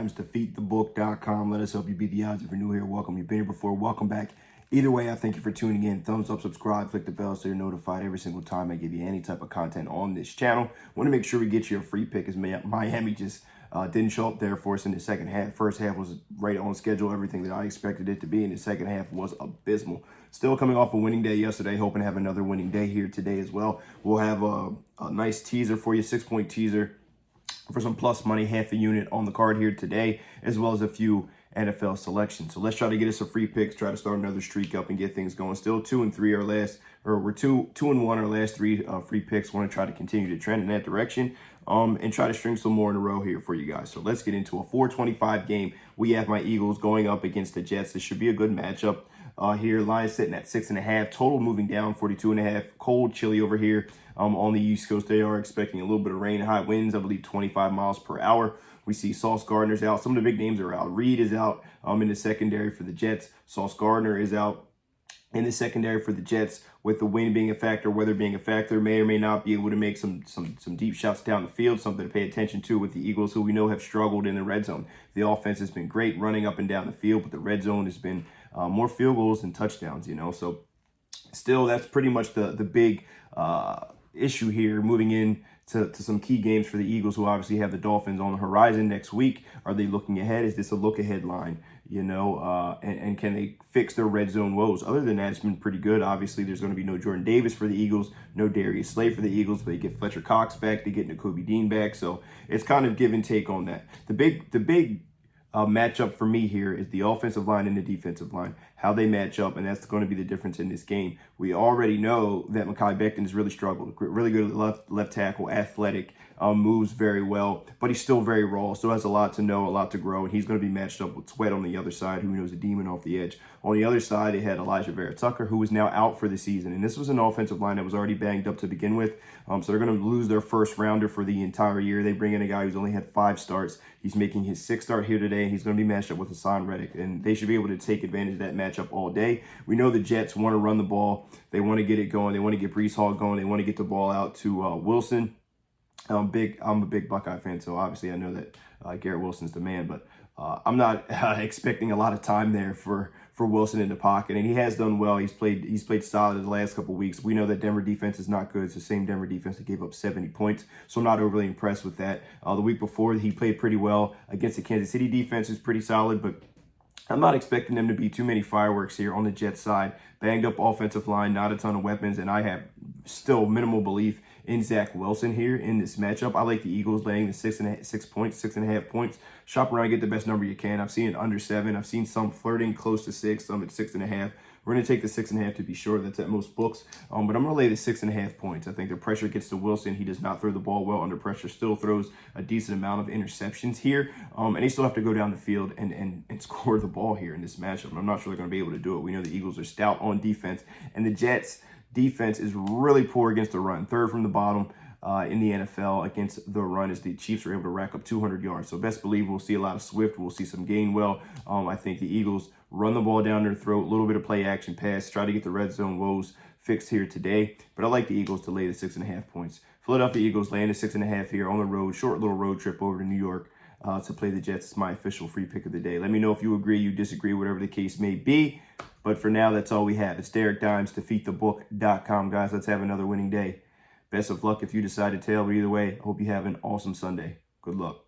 Dimes, defeatthebook.com. Let us help you beat the odds. If you're new here, welcome. You've been here before, welcome back. Either way, I thank you for tuning in. Thumbs up, subscribe, click the bell so you're notified every single time I give you any type of content on this channel. Want to make sure we get you a free pick as Miami just didn't show up there for us in the second half. First half was right on schedule, everything that I expected it to be, and the second half was abysmal. Still coming off a winning day yesterday, hoping to have another winning day here today as well. We'll have a nice teaser for you, 6-point teaser for some plus money, half a unit on the card here today, as well as a few NFL selections. So let's try to get us a free picks, try to start another streak up and get things going. Still 2-3 our last, or we're 2-1 our last three free picks. Want to try to continue to trend in that direction and try to string some more in a row here for you guys. So let's get into a 425 game. We have my Eagles going up against the Jets. This should be a good matchup. Here, Lions sitting at 6.5, total moving down 42.5. Cold, chilly over here on the East Coast. They are expecting a little bit of rain, high winds, I believe 25 miles per hour. We see Sauce Gardner's out. Some of the big names are out. Reed is out in the secondary for the Jets. Sauce Gardner is out in the secondary for the Jets, with the wind being a factor, weather being a factor, may or may not be able to make some deep shots down the field, something to pay attention to with the Eagles, who we know have struggled in the red zone. The offense has been great running up and down the field, but the red zone has been more field goals than touchdowns, you know. So still, that's pretty much the big issue here moving in to some key games for the Eagles, who obviously have the Dolphins on the horizon next week. Are they looking ahead? Is this a look-ahead line, you know? And can they fix their red zone woes? Other than that, it's been pretty good. Obviously, there's going to be no Jordan Davis for the Eagles, no Darius Slay for the Eagles, but they get Fletcher Cox back, they get Nakobe Dean back. So it's kind of give and take on that. The big matchup for me here is the offensive line and the defensive line, how they match up, and that's going to be the difference in this game. We already know that Mekhi Becton has really struggled. Really good left tackle, athletic, moves very well, but he's still very raw, still has a lot to know, a lot to grow, and he's going to be matched up with Sweat on the other side, who knows a demon off the edge. On the other side, they had Elijah Vera-Tucker, who is now out for the season, and this was an offensive line that was already banged up to begin with, so they're going to lose their first rounder for the entire year. They bring in a guy who's only had 5 starts. He's making his 6th start here today, and he's going to be matched up with Hassan Reddick, and they should be able to take advantage of that matchup all day. We know the Jets want to run the ball. They want to get it going. They want to get Breece Hall going. They want to get the ball out to Wilson. I'm a big Buckeye fan, so obviously I know that Garrett Wilson's the man, but I'm not expecting a lot of time there for Wilson in the pocket, and he has done well. He's played solid in the last couple of weeks. We know that Denver defense is not good. It's the same Denver defense that gave up 70 points, so I'm not overly impressed with that. The week before, he played pretty well against the Kansas City defense, who's pretty solid, but I'm not expecting them to be too many fireworks here on the Jets side. Banged up offensive line, not a ton of weapons, and I have still minimal belief in Zach Wilson here in this matchup. I like the Eagles laying the 6.5 points. Shop around, get the best number you can. I've seen it under 7. I've seen some flirting close to 6, some at 6.5. We're going to take the 6.5 to be sure. That's at most books. But I'm going to lay the 6.5 points. I think the pressure gets to Wilson. He does not throw the ball well under pressure. Still throws a decent amount of interceptions here. And they still have to go down the field and score the ball here in this matchup. I'm not sure they're going to be able to do it. We know the Eagles are stout on defense. And the Jets' defense is really poor against the run. 3rd from the bottom in the NFL against the run, as the Chiefs are able to rack up 200 yards. So best believe we'll see a lot of Swift. We'll see some Gainwell. I think the Eagles run the ball down their throat, a little bit of play action pass, try to get the red zone woes fixed here today. But I like the Eagles to lay the 6.5 points. Philadelphia Eagles laying the 6.5 here on the road. Short little road trip over to New York to play the Jets. It's my official free pick of the day. Let me know if you agree, you disagree, whatever the case may be. But for now, that's all we have. It's Derek Dimes, defeatthebook.com. Guys, let's have another winning day. Best of luck if you decide to tail, but either way, I hope you have an awesome Sunday. Good luck.